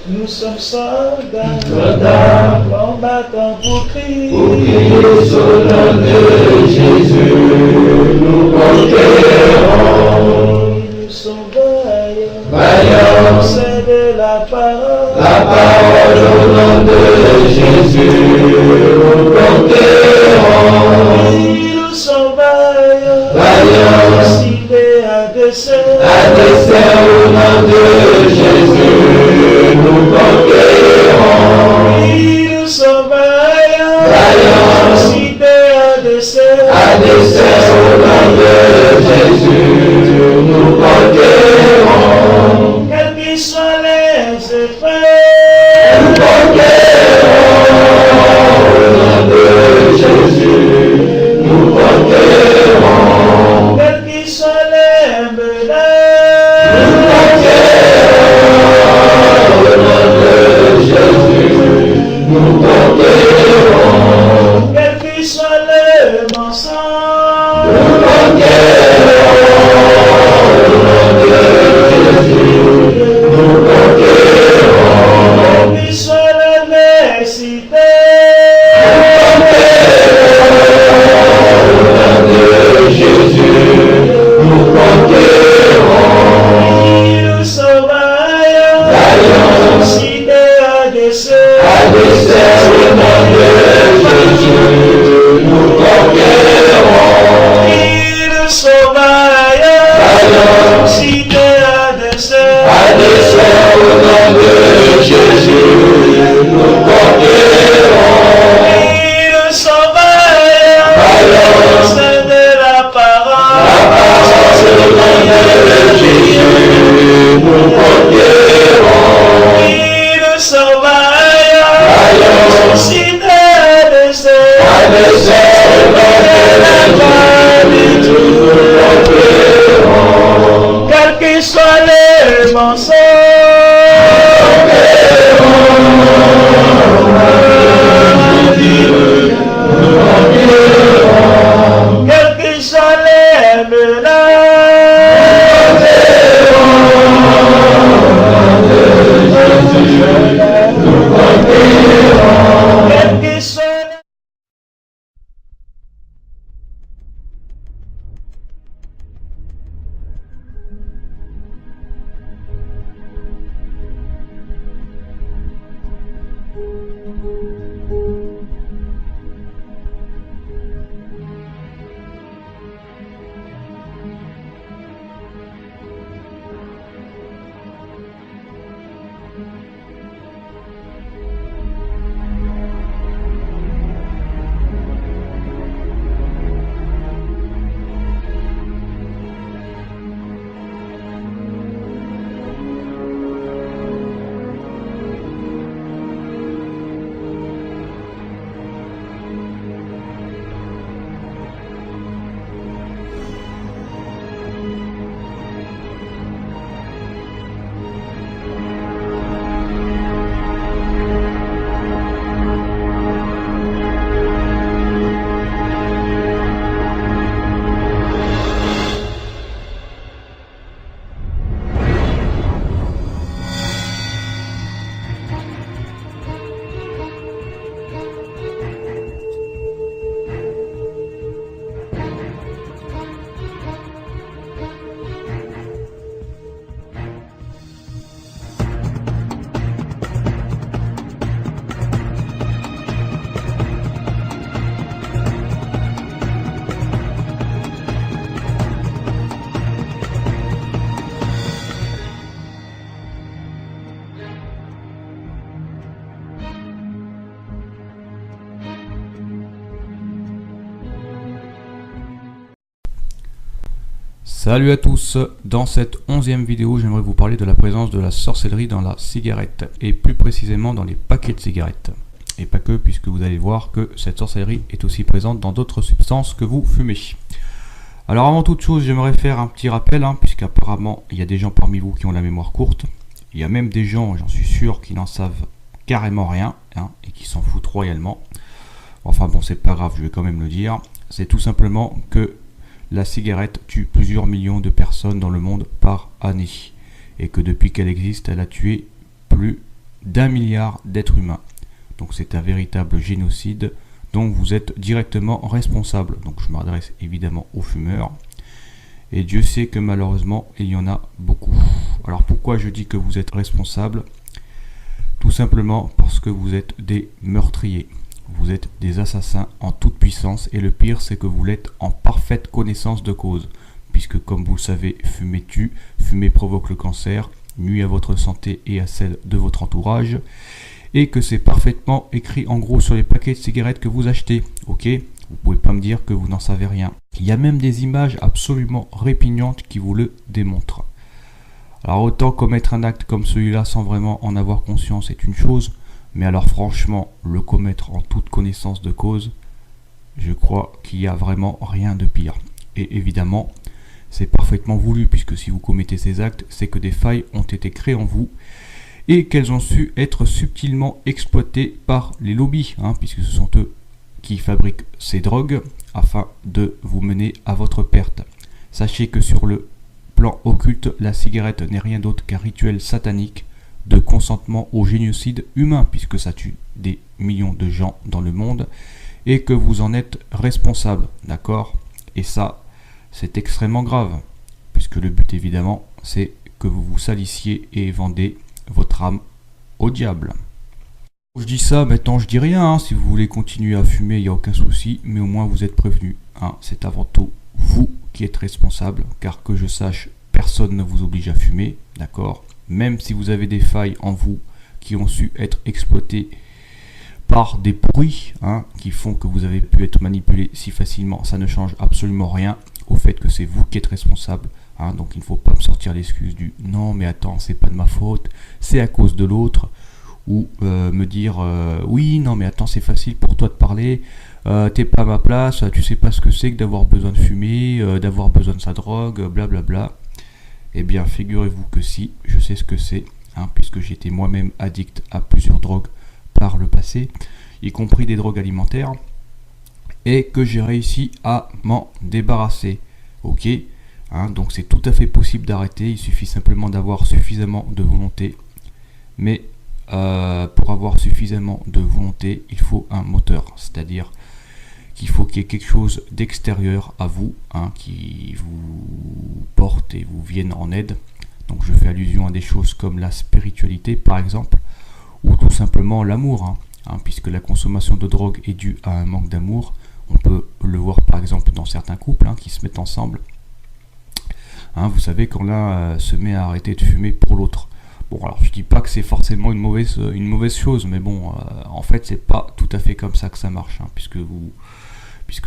Nous sommes soldats, combattants pour crier sur le nom de Jésus, nous conquérons. Nous sommes vaillants, Vaillants, c'est de la parole au nom de Jésus, nous conquérons. Nous sommes vaillants, Vaillants, ciblés à dessein au nom de Jésus, nous conquérons. Nous sommes vaillants, Vaillants, ciblés à dessein au nom de Jésus, nous conquérons. quels qu'ils soient les effets, Nous conquérons au nom de Jésus, nous conquérons. quels qu'ils soient les menaces, Nous conquérons au nom de Jésus, nous conquérons. quels qu'ils soient les mensonges, Nous conquérons au nom de Jésus, nous conquérons. quels qu'ils soient les nécessités, Jésus, nous conquérons. nous sommes vaillants, Vaillants, ciblés à dessein au nom de Jésus, nous conquérons. Nous sommes vaillants, Vaillants, ciblés à dessein au nom de Jésus, nous conquérons. Nous sommes vaillants, Vaillants, c'est de la parole au nom de Jésus, nous conquérons. Nous sommes vaillants, Vaillants, ciblés à dessein au nom de Jésus, nous conquérons. quels qu'ils soient les mensonges, quels qu'ils soient les menaces, quels qu'ils soient Salut à tous, dans cette 11e vidéo j'aimerais vous parler de la présence de la sorcellerie dans la cigarette et plus précisément dans les paquets de cigarettes. Et pas que, puisque vous allez voir que cette sorcellerie est aussi présente dans d'autres substances que vous fumez. Alors avant toute chose j'aimerais faire un petit rappel, puisqu'apparemment il y a des gens parmi vous qui ont la mémoire courte. Il y a même des gens, j'en suis sûr, qui n'en savent carrément rien et qui s'en foutent royalement. Enfin bon, c'est pas grave, je vais quand même le dire. C'est tout simplement que la cigarette tue plusieurs millions de personnes dans le monde par année. Et que depuis qu'elle existe, elle a tué plus d'1 milliard d'êtres humains. Donc c'est un véritable génocide dont vous êtes directement responsable. Donc je m'adresse évidemment aux fumeurs. Et Dieu sait que malheureusement, il y en a beaucoup. Alors pourquoi je dis que vous êtes responsable? Tout simplement parce que vous êtes des meurtriers. Vous êtes des assassins en toute puissance. Et le pire, c'est que vous l'êtes en parfaite connaissance de cause. Puisque comme vous le savez, fumer tue, fumer provoque le cancer, nuit à votre santé et à celle de votre entourage. Et que c'est parfaitement écrit en gros sur les paquets de cigarettes que vous achetez. Ok? Vous pouvez pas me dire que vous n'en savez rien. Il y a même des images absolument répugnantes qui vous le démontrent. Alors autant commettre un acte comme celui-là sans vraiment en avoir conscience est une chose, mais alors franchement, le commettre en toute connaissance de cause, je crois qu'il n'y a vraiment rien de pire. Et évidemment, c'est parfaitement voulu, puisque si vous commettez ces actes, c'est que des failles ont été créées en vous, et qu'elles ont su être subtilement exploitées par les lobbies, puisque ce sont eux qui fabriquent ces drogues afin de vous mener à votre perte. Sachez que sur le plan occulte, la cigarette n'est rien d'autre qu'un rituel satanique de consentement au génocide humain, puisque ça tue des millions de gens dans le monde, et que vous en êtes responsable, d'accord? Et ça, c'est extrêmement grave, puisque le but évidemment, c'est que vous vous salissiez et vendez votre âme au diable. Je dis ça, maintenant je dis rien, si vous voulez continuer à fumer, il n'y a aucun souci, mais au moins vous êtes prévenu. C'est avant tout vous qui êtes responsable, car que je sache, personne ne vous oblige à fumer, d'accord? Même si vous avez des failles en vous qui ont su être exploitées par des pourris, qui font que vous avez pu être manipulé si facilement, ça ne change absolument rien au fait que c'est vous qui êtes responsable. Donc il ne faut pas me sortir l'excuse du « non mais attends, c'est pas de ma faute, c'est à cause de l'autre ». Ou me dire oui non mais attends, c'est facile pour toi de parler, t'es pas à ma place, tu sais pas ce que c'est que d'avoir besoin de fumer, d'avoir besoin de sa drogue, blablabla. Eh bien figurez-vous que si, je sais ce que c'est, puisque j'étais moi-même addict à plusieurs drogues par le passé, y compris des drogues alimentaires, et que j'ai réussi à m'en débarrasser. Ok, donc c'est tout à fait possible d'arrêter, il suffit simplement d'avoir suffisamment de volonté, mais pour avoir suffisamment de volonté, il faut un moteur, c'est-à-dire qu'il faut qu'il y ait quelque chose d'extérieur à vous, qui vous porte et vous vienne en aide. Donc je fais allusion à des choses comme la spiritualité par exemple, ou tout simplement l'amour, puisque la consommation de drogue est due à un manque d'amour. On peut le voir par exemple dans certains couples qui se mettent ensemble. Vous savez, quand l'un se met à arrêter de fumer pour l'autre. Bon, alors je dis pas que c'est forcément une mauvaise chose, mais bon, en fait c'est pas tout à fait comme ça que ça marche, puisque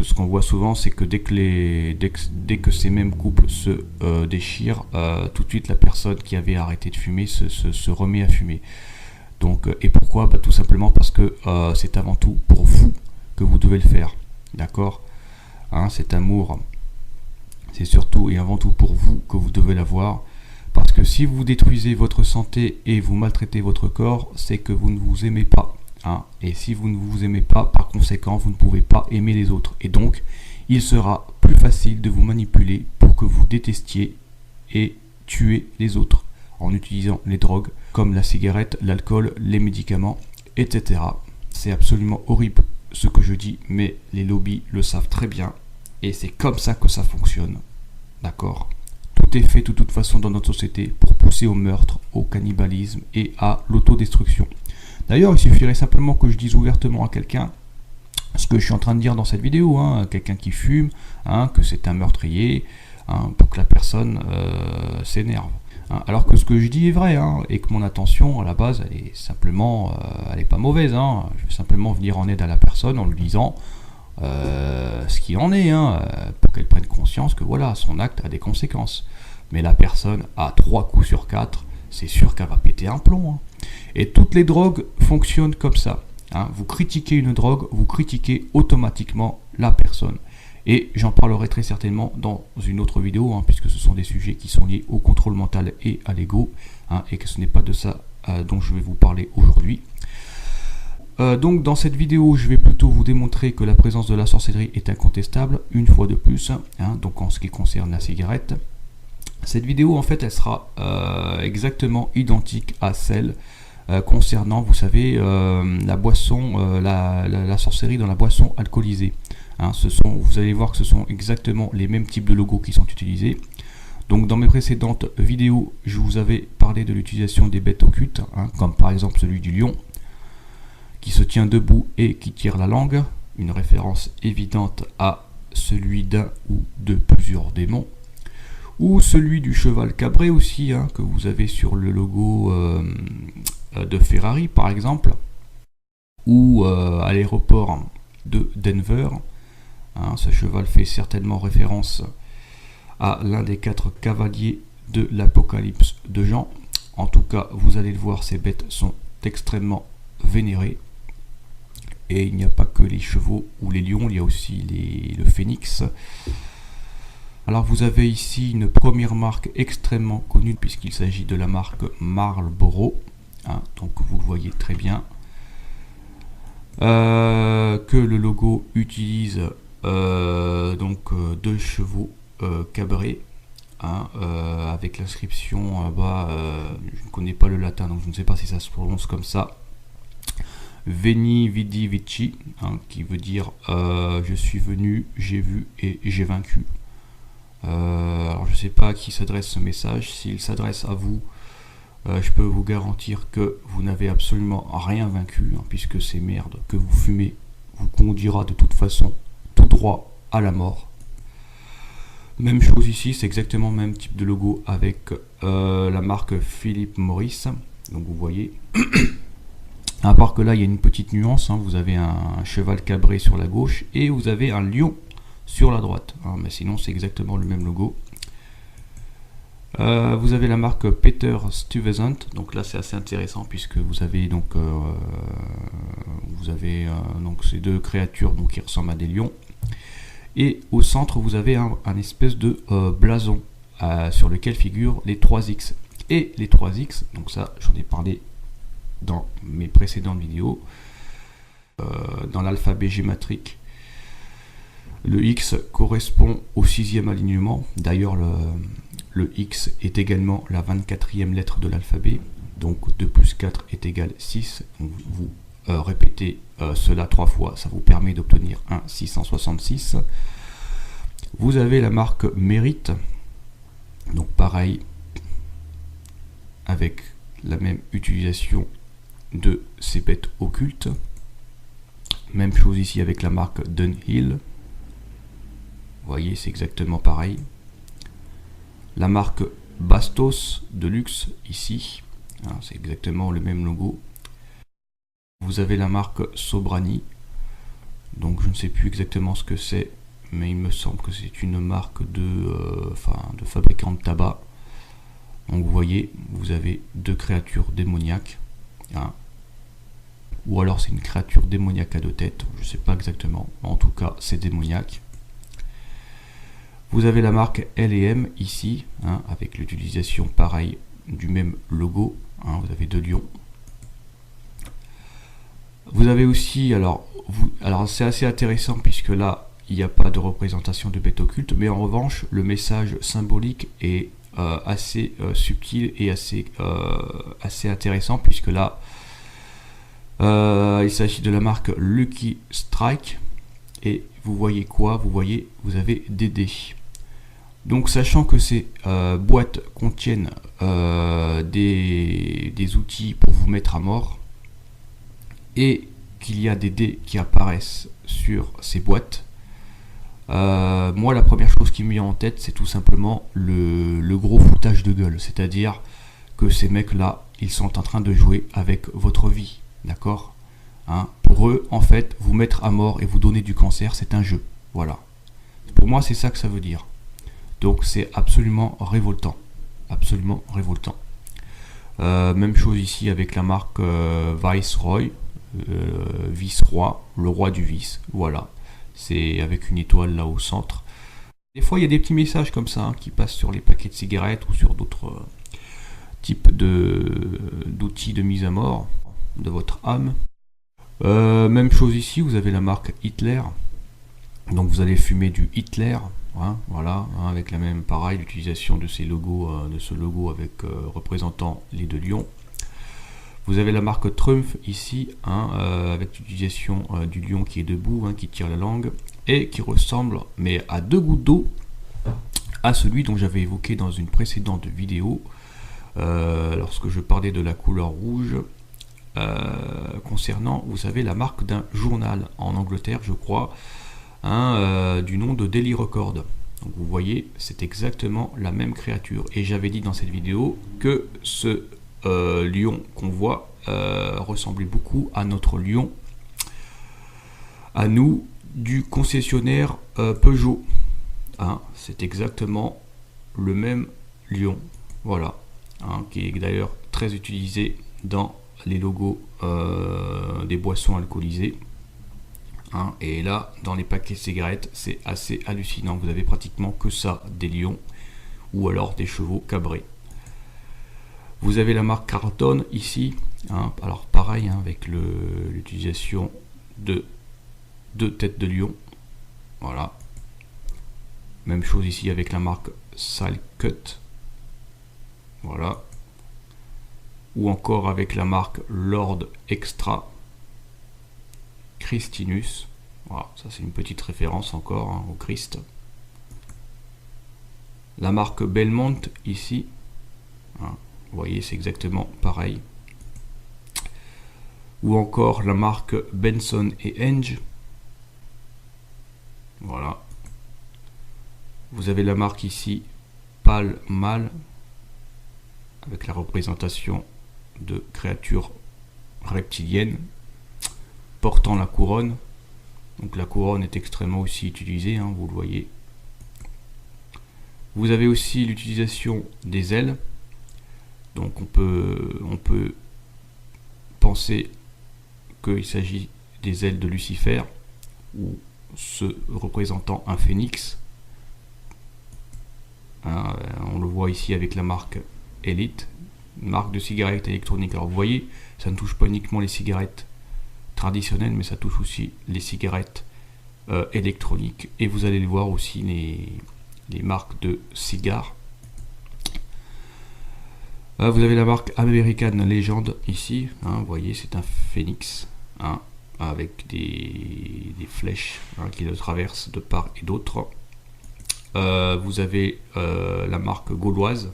ce qu'on voit souvent, c'est que dès que ces mêmes couples se déchirent, tout de suite la personne qui avait arrêté de fumer se remet à fumer. Donc, et pourquoi? Tout simplement parce que c'est avant tout pour vous que vous devez le faire, d'accord? Cet amour, c'est surtout et avant tout pour vous que vous devez l'avoir. Parce que si vous détruisez votre santé et vous maltraitez votre corps, c'est que vous ne vous aimez pas. Et si vous ne vous aimez pas, par conséquent, vous ne pouvez pas aimer les autres. Et donc, il sera plus facile de vous manipuler pour que vous détestiez et tuer les autres en utilisant les drogues comme la cigarette, l'alcool, les médicaments, etc. C'est absolument horrible ce que je dis, mais les lobbies le savent très bien. Et c'est comme ça que ça fonctionne. D'accord ? Tout est fait de toute façon dans notre société pour pousser au meurtre, au cannibalisme et à l'autodestruction. D'ailleurs, il suffirait simplement que je dise ouvertement à quelqu'un ce que je suis en train de dire dans cette vidéo, quelqu'un qui fume, que c'est un meurtrier, pour que la personne s'énerve. Alors que ce que je dis est vrai, et que mon intention à la base, elle est simplement, elle est pas mauvaise. Je vais simplement venir en aide à la personne en lui disant ce qu'il en est, pour qu'elle prenne conscience que voilà, son acte a des conséquences. Mais la personne, à 3 coups sur 4, c'est sûr qu'elle va péter un plomb. Et toutes les drogues fonctionnent comme ça. Vous critiquez une drogue, vous critiquez automatiquement la personne. Et j'en parlerai très certainement dans une autre vidéo, puisque ce sont des sujets qui sont liés au contrôle mental et à l'ego, et que ce n'est pas de ça dont je vais vous parler aujourd'hui. Donc dans cette vidéo, je vais plutôt vous démontrer que la présence de la sorcellerie est incontestable, une fois de plus, donc en ce qui concerne la cigarette. Cette vidéo, en fait, elle sera exactement identique à celle concernant, vous savez, la boisson, la sorcellerie dans la boisson alcoolisée. Hein, vous allez voir que ce sont exactement les mêmes types de logos qui sont utilisés. Donc dans mes précédentes vidéos, je vous avais parlé de l'utilisation des bêtes occultes, hein, comme par exemple celui du lion, qui se tient debout et qui tire la langue, une référence évidente à celui d'un ou de plusieurs démons, ou celui du cheval cabré aussi, hein, que vous avez sur le logo de Ferrari par exemple, ou à l'aéroport de Denver. Hein, ce cheval fait certainement référence à l'un des 4 cavaliers de l'Apocalypse de Jean. En tout cas, vous allez le voir, ces bêtes sont extrêmement vénérées. Et il n'y a pas que les chevaux ou les lions, il y a aussi le phénix. Alors vous avez ici une première marque extrêmement connue puisqu'il s'agit de la marque Marlboro. Hein, donc vous le voyez très bien. Que le logo utilise donc 2 chevaux cabrés, hein, avec l'inscription bas, je ne connais pas le latin donc je ne sais pas si ça se prononce comme ça, Veni Vidi Vici, hein, qui veut dire je suis venu, j'ai vu et j'ai vaincu. Alors je ne sais pas à qui s'adresse ce message. S'il s'adresse à vous, je peux vous garantir que vous n'avez absolument rien vaincu, hein, puisque ces merdes que vous fumez vous conduira de toute façon tout droit à la mort. Même chose ici, c'est exactement le même type de logo avec la marque Philip Morris. Donc vous voyez, à part que là il y a une petite nuance, hein, vous avez un cheval cabré sur la gauche et vous avez un lion sur la droite, hein, mais sinon c'est exactement le même logo. Vous avez la marque Peter Stuyvesant, donc là c'est assez intéressant puisque vous avez donc donc ces 2 créatures donc qui ressemblent à des lions, et au centre vous avez un espèce de blason sur lequel figurent les 3X, et les 3X, donc ça j'en ai parlé dans mes précédentes vidéos, dans l'alphabet gématrique. Le X correspond au 6e alignement. D'ailleurs, le X est également la 24e lettre de l'alphabet. Donc 2 plus 4 est égal 6. Donc, vous répétez cela 3 fois. Ça vous permet d'obtenir un 666. Vous avez la marque Mérite. Donc pareil, avec la même utilisation de ces bêtes occultes. Même chose ici avec la marque Dunhill. Vous voyez, c'est exactement pareil. La marque Bastos de luxe ici, hein, c'est exactement le même logo. Vous avez la marque Sobrani, donc je ne sais plus exactement ce que c'est, mais il me semble que c'est une marque de fabricant de tabac. Donc vous voyez, vous avez 2 créatures démoniaques, hein. Ou alors c'est une créature démoniaque à 2 têtes, je ne sais pas exactement, en tout cas c'est démoniaque. Vous avez la marque L&M ici, hein, avec l'utilisation pareil du même logo, hein, vous avez 2 lions. Vous avez aussi, alors c'est assez intéressant puisque là il n'y a pas de représentation de bête occulte, mais en revanche le message symbolique est assez subtil et assez intéressant, puisque là il s'agit de la marque Lucky Strike, et vous voyez quoi? Vous avez des dés. Donc sachant que ces boîtes contiennent des outils pour vous mettre à mort, et qu'il y a des dés qui apparaissent sur ces boîtes, moi la première chose qui me vient en tête, c'est tout simplement le gros foutage de gueule, c'est-à-dire que ces mecs là, ils sont en train de jouer avec votre vie, d'accord, hein? Pour eux, en fait, vous mettre à mort et vous donner du cancer, c'est un jeu, voilà. Pour moi, c'est ça que ça veut dire. Donc c'est absolument révoltant, absolument révoltant. Même chose ici avec la marque Viceroy, vice-roi, le roi du vice, voilà. C'est avec une étoile là au centre. Des fois il y a des petits messages comme ça, hein, qui passent sur les paquets de cigarettes ou sur d'autres types d'outils de mise à mort de votre âme. Même chose ici, vous avez la marque Hitler. Donc vous allez fumer du Hitler, hein, voilà, hein, avec la même pareil, l'utilisation de ces logos, de ce logo avec représentant les 2 lions. Vous avez la marque Trumf ici, hein, avec l'utilisation du lion qui est debout, hein, qui tire la langue, et qui ressemble, mais à 2 gouttes d'eau, à celui dont j'avais évoqué dans une précédente vidéo, lorsque je parlais de la couleur rouge, concernant, vous savez, la marque d'un journal en Angleterre, je crois, hein, du nom de Daily Record. Donc vous voyez, c'est exactement la même créature. Et j'avais dit dans cette vidéo que ce lion qu'on voit ressemblait beaucoup à notre lion, à nous, du concessionnaire Peugeot. Hein, c'est exactement le même lion, voilà, hein, qui est d'ailleurs très utilisé dans les logos des boissons alcoolisées. Hein, et là, dans les paquets de cigarettes, c'est assez hallucinant. Vous avez pratiquement que ça, des lions ou alors des chevaux cabrés. Vous avez la marque Carlton ici. Hein, alors pareil, hein, avec l'utilisation de 2 têtes de lion. Voilà. Même chose ici avec la marque Salcut. Voilà. Ou encore avec la marque Lord Extra Christinus. Voilà, ça c'est une petite référence encore, hein, au Christ. La marque Belmont ici. Hein, vous voyez, c'est exactement pareil. Ou encore la marque Benson et Henge. Voilà. Vous avez la marque ici Pall Mall, avec la représentation de créatures reptiliennes portant la couronne. Donc la couronne est extrêmement aussi utilisée, hein, vous le voyez. Vous avez aussi l'utilisation des ailes. Donc on peut penser qu'il s'agit des ailes de Lucifer, ou se représentant un phénix. Hein, on le voit ici avec la marque Elite, une marque de cigarettes électroniques. Alors vous voyez, ça ne touche pas uniquement les cigarettes traditionnelles, mais ça touche aussi les cigarettes électroniques. Et vous allez le voir aussi, les marques de cigares. Vous avez la marque American Legend ici, hein, vous voyez, c'est un phénix, hein, avec des flèches, hein, qui le traversent de part et d'autre. Vous avez la marque gauloise.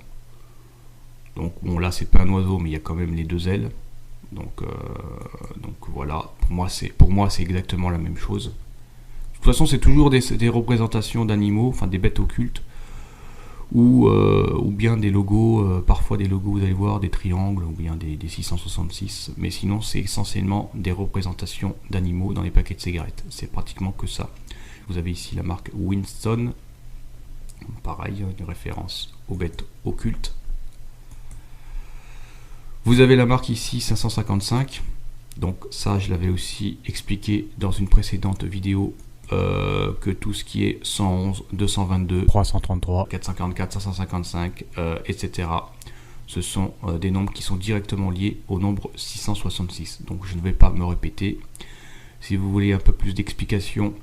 Donc bon, là c'est pas un oiseau, mais il y a quand même les 2 ailes. Donc voilà, pour moi c'est exactement la même chose. De toute façon, c'est toujours des représentations d'animaux, enfin des bêtes occultes, ou bien des logos, parfois des logos, vous allez voir, des triangles, ou bien des 666, mais sinon c'est essentiellement des représentations d'animaux dans les paquets de cigarettes. C'est pratiquement que ça. Vous avez ici la marque Winston, pareil, une référence aux bêtes occultes. Vous avez la marque ici 555, donc ça je l'avais aussi expliqué dans une précédente vidéo, que tout ce qui est 111, 222, 333, 454, 555, etc. Ce sont des nombres qui sont directement liés au nombre 666. Donc je ne vais pas me répéter. Si vous voulez un peu plus d'explications,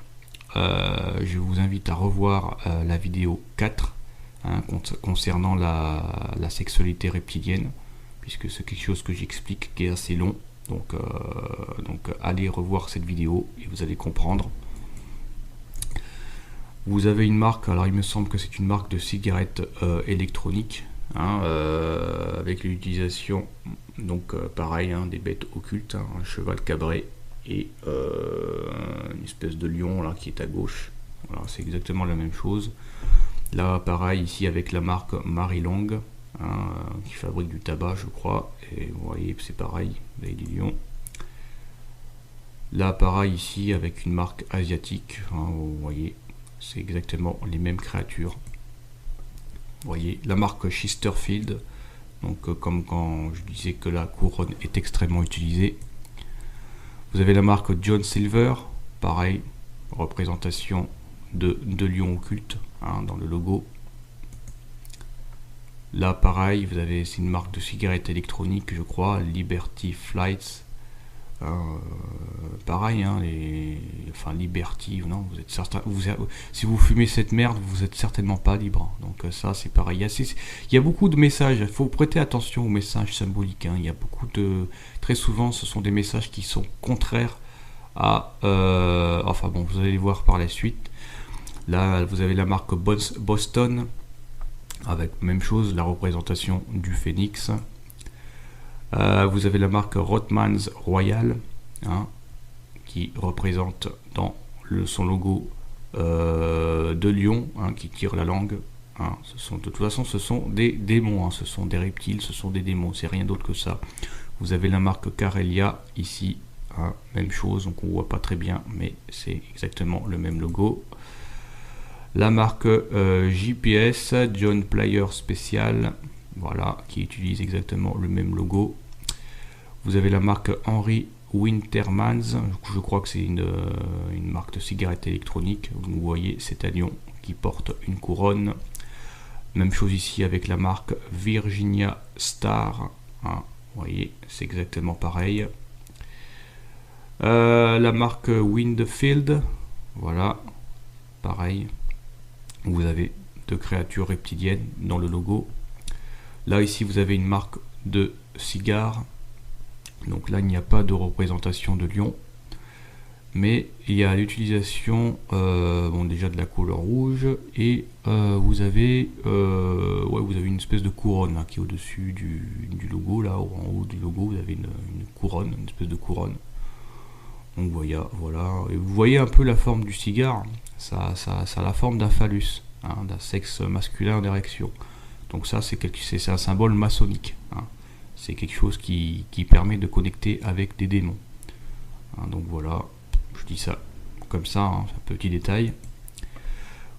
je vous invite à revoir la vidéo 4, hein, concernant la sexualité reptilienne, puisque c'est quelque chose que j'explique qui est assez long. Donc allez revoir cette vidéo et vous allez comprendre. Vous avez une marque, alors il me semble que c'est une marque de cigarettes électroniques, hein, avec l'utilisation, donc pareil, hein, des bêtes occultes, hein, un cheval cabré et une espèce de lion là qui est à gauche. Voilà, c'est exactement la même chose. Là pareil ici avec la marque Marilong, hein, qui fabrique du tabac je crois, et vous voyez c'est pareil, vous avez des lions. Là pareil ici avec une marque asiatique, hein, vous voyez, c'est exactement les mêmes créatures. Vous voyez la marque Chesterfield, donc comme quand je disais que la couronne est extrêmement utilisée. Vous avez la marque John Silver, pareil, représentation de lions occultes, hein, dans le logo. Là pareil, vous avez, c'est une marque de cigarettes électroniques je crois, Liberty Flights, Pareil, hein, enfin Liberty, non, vous êtes certain, si vous fumez cette merde, vous êtes certainement pas libre. Donc ça c'est pareil. Il y a beaucoup de messages. Il faut prêter attention aux messages symboliques. Hein. Il y a très souvent, ce sont des messages qui sont contraires à. Enfin bon, vous allez voir par la suite. Là, vous avez la marque Boston avec même chose, la représentation du phénix. Vous avez la marque Rothmans Royal, hein, qui représente dans son logo de lion, hein, qui tire la langue. Hein. De toute façon, ce sont des démons, hein, ce sont des reptiles, ce sont des démons, c'est rien d'autre que ça. Vous avez la marque Carelia ici, hein, même chose, donc on voit pas très bien, mais c'est exactement le même logo. La marque JPS, John Player Special, voilà, qui utilise exactement le même logo. Vous avez la marque Henry Wintermans, je crois que c'est une marque de cigarette électronique. Vous voyez cet avion qui porte une couronne. Même chose ici avec la marque Virginia Star, hein, vous voyez, c'est exactement pareil. La marque Windfield, voilà, pareil. Vous avez deux créatures reptiliennes dans le logo. Là ici vous avez une marque de cigare. Donc là il n'y a pas de représentation de lion, mais il y a l'utilisation bon, déjà de la couleur rouge, et vous avez une espèce de couronne hein, qui est au-dessus du logo. Là en haut du logo vous avez une couronne, une espèce de couronne. Donc voilà, et vous voyez un peu la forme du cigare. Ça a la forme d'un phallus, hein, d'un sexe masculin en érection. Donc ça c'est un symbole maçonnique, hein. C'est quelque chose qui permet de connecter avec des démons, hein. Donc voilà, je dis ça comme ça, hein, c'est un petit détail.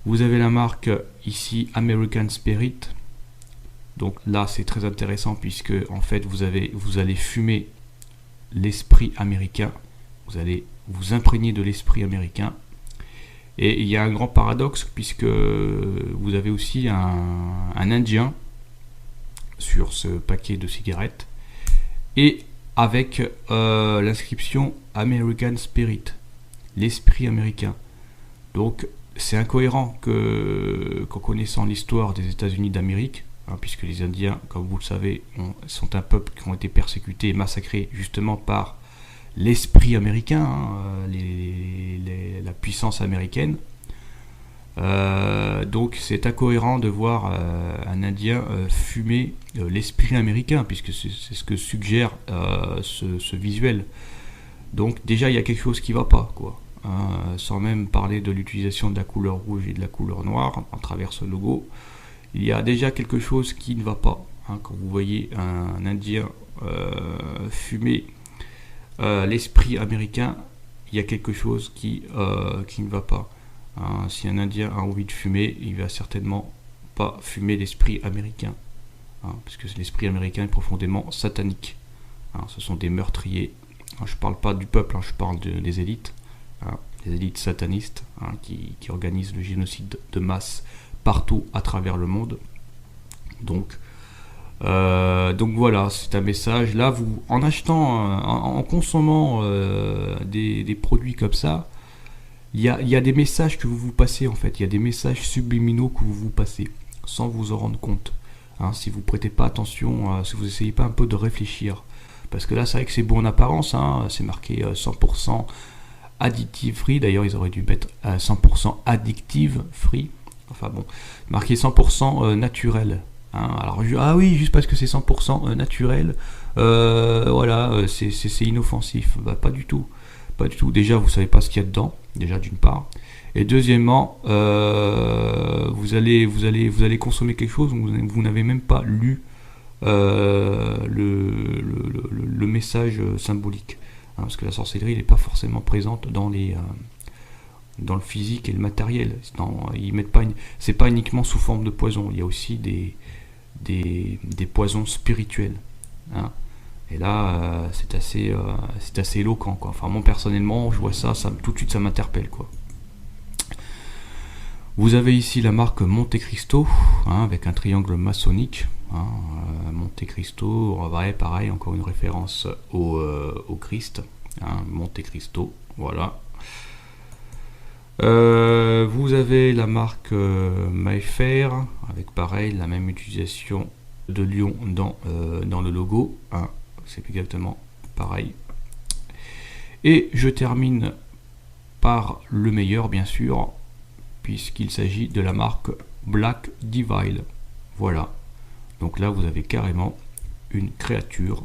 Vous avez la marque ici American Spirit. Donc là c'est très intéressant puisque en fait vous allez fumer l'esprit américain. Vous allez vous imprégner de l'esprit américain. Et il y a un grand paradoxe puisque vous avez aussi un Indien sur ce paquet de cigarettes et avec l'inscription American Spirit, l'esprit américain. Donc c'est incohérent qu'en connaissant l'histoire des États-Unis d'Amérique, hein, puisque les Indiens, comme vous le savez, sont un peuple qui ont été persécutés et massacrés justement par l'esprit américain, hein, la puissance américaine. Donc c'est incohérent de voir un Indien fumer l'esprit américain, puisque c'est ce que suggère ce visuel. Donc déjà il y a quelque chose qui va pas, quoi. Sans même parler de l'utilisation de la couleur rouge et de la couleur noire à travers ce logo, il y a déjà quelque chose qui ne va pas, hein. Quand vous voyez un Indien fumer l'esprit américain, il y a quelque chose qui ne va pas. Hein, si un Indien a envie de fumer, il va certainement pas fumer l'esprit américain, hein, parce que l'esprit américain est profondément satanique. Hein, ce sont des meurtriers. Hein, je parle pas du peuple, hein, je parle des élites, hein, des élites satanistes, hein, qui organisent le génocide de masse partout à travers le monde. Donc voilà, c'est un message. Là, vous, en achetant, en consommant des produits comme ça, il y a des messages que vous passez en fait. Il y a des messages subliminaux que vous passez sans vous en rendre compte. Hein, si vous prêtez pas attention, si vous essayez pas un peu de réfléchir, parce que là, c'est vrai que c'est beau en apparence. Hein, c'est marqué 100% addictive free. D'ailleurs, ils auraient dû mettre 100% addictive free. Enfin bon, marqué 100% naturel. Hein, alors, oui, juste parce que c'est 100% naturel, voilà, c'est inoffensif. Bah, pas du tout. Pas du tout. Déjà, vous savez pas ce qu'il y a dedans, déjà d'une part. Et deuxièmement, vous allez consommer quelque chose, vous n'avez même pas lu le message symbolique. Hein, parce que la sorcellerie n'est pas forcément présente dans le physique et le matériel. C'est pas uniquement sous forme de poison. Il y a aussi des poisons spirituels. Hein. Et là, c'est assez éloquent, quoi. Enfin, moi personnellement, je vois ça tout de suite, ça m'interpelle, quoi. Vous avez ici la marque Monte Cristo, hein, avec un triangle maçonnique. Hein, Monte Cristo, pareil, encore une référence au Christ, hein, Monte Cristo, voilà. Vous avez la marque Mayfair, avec pareil, la même utilisation de lion dans le logo, hein, c'est exactement pareil. Et je termine par le meilleur, bien sûr, puisqu'il s'agit de la marque Black Devil. Voilà. Donc là, vous avez carrément une créature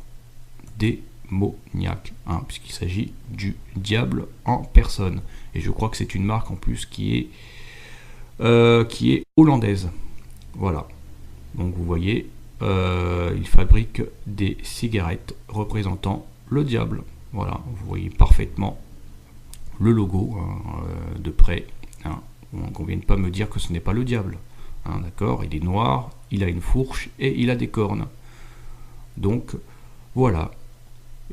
démoniaque, hein, puisqu'il s'agit du diable en personne. Et je crois que c'est une marque en plus qui est hollandaise. Voilà. Donc vous voyez, il fabrique des cigarettes représentant le diable. Voilà, vous voyez parfaitement le logo, hein, de près. Hein. Donc on ne vienne pas me dire que ce n'est pas le diable. Hein, d'accord, il est noir, il a une fourche et il a des cornes. Donc voilà.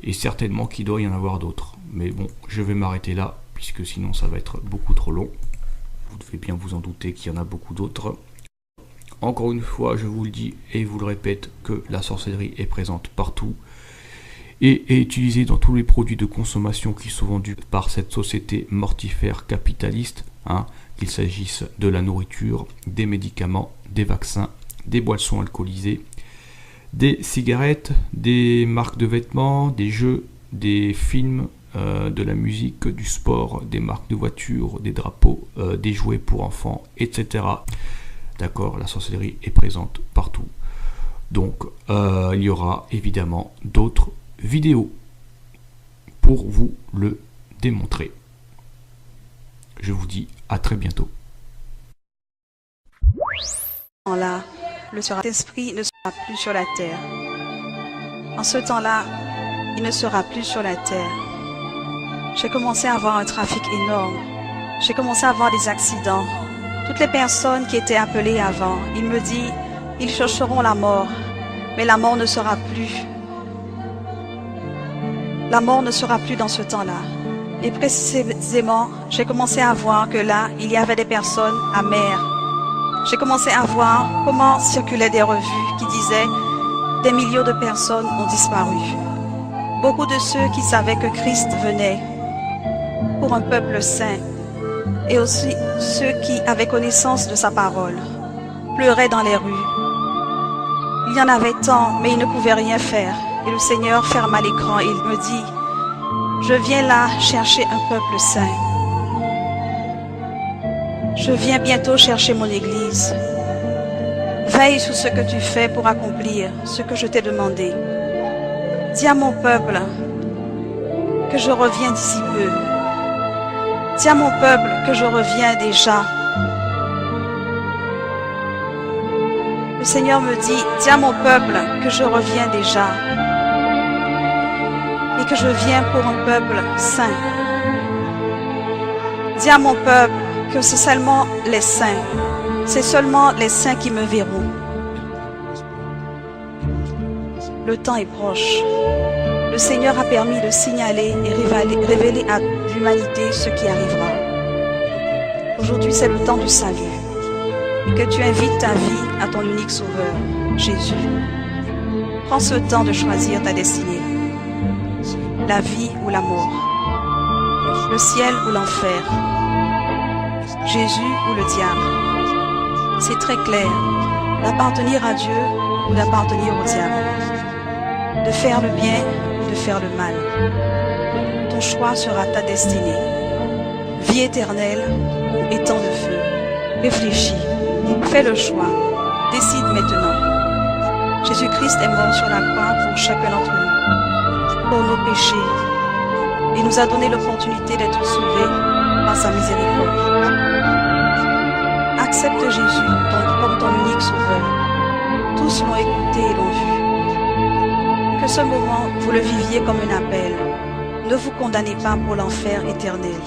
Et certainement qu'il doit y en avoir d'autres. Mais bon, je vais m'arrêter là, puisque sinon ça va être beaucoup trop long. Vous devez bien vous en douter qu'il y en a beaucoup d'autres. Encore une fois, je vous le dis et vous le répète, que la sorcellerie est présente partout et est utilisée dans tous les produits de consommation qui sont vendus par cette société mortifère capitaliste, hein, qu'il s'agisse de la nourriture, des médicaments, des vaccins, des boissons alcoolisées, des cigarettes, des marques de vêtements, des jeux, des films, de la musique, du sport, des marques de voitures, des drapeaux, des jouets pour enfants, etc. D'accord, la sorcellerie est présente partout. Donc, il y aura évidemment d'autres vidéos pour vous le démontrer. Je vous dis à très bientôt. Là, le Saint-Esprit ne sera plus sur la terre. En ce temps-là, il ne sera plus sur la terre. J'ai commencé à avoir un trafic énorme. J'ai commencé à avoir des accidents. Toutes les personnes qui étaient appelées avant, il me dit, ils chercheront la mort, mais la mort ne sera plus. La mort ne sera plus dans ce temps-là. Et précisément, j'ai commencé à voir que là, il y avait des personnes amères. J'ai commencé à voir comment circulaient des revues qui disaient « Des millions de personnes ont disparu ». Beaucoup de ceux qui savaient que Christ venait pour un peuple saint et aussi ceux qui avaient connaissance de sa parole pleuraient dans les rues. Il y en avait tant, mais ils ne pouvaient rien faire. Et le Seigneur ferma l'écran et il me dit « Je viens là chercher un peuple saint. Je viens bientôt chercher mon Église. Veille sur ce que tu fais pour accomplir ce que je t'ai demandé. Dis à mon peuple que je reviens d'ici peu. Dis à mon peuple que je reviens déjà. » Le Seigneur me dit, dis à mon peuple que je reviens déjà et que je viens pour un peuple saint. Dis à mon peuple que c'est seulement les saints, c'est seulement les saints qui me verront. Le temps est proche. Le Seigneur a permis de signaler et révéler à l'humanité ce qui arrivera. Aujourd'hui, c'est le temps du salut. Et que tu invites ta vie à ton unique sauveur, Jésus. Prends ce temps de choisir ta destinée. La vie ou la mort. Le ciel ou l'enfer. Jésus ou le diable. C'est très clair. D'appartenir à Dieu ou d'appartenir au diable. De faire le bien ou de faire le mal. Ton choix sera ta destinée. Vie éternelle ou étang de feu. Réfléchis. Fais le choix. Décide maintenant. Jésus-Christ est mort sur la croix pour chacun d'entre nous, pour nos péchés, et nous a donné l'opportunité d'être sauvés par sa miséricorde. Accepte Jésus comme ton unique sauveur. Tous l'ont écouté et l'ont vu. Que ce moment, vous le viviez comme un appel. Ne vous condamnez pas pour l'enfer éternel.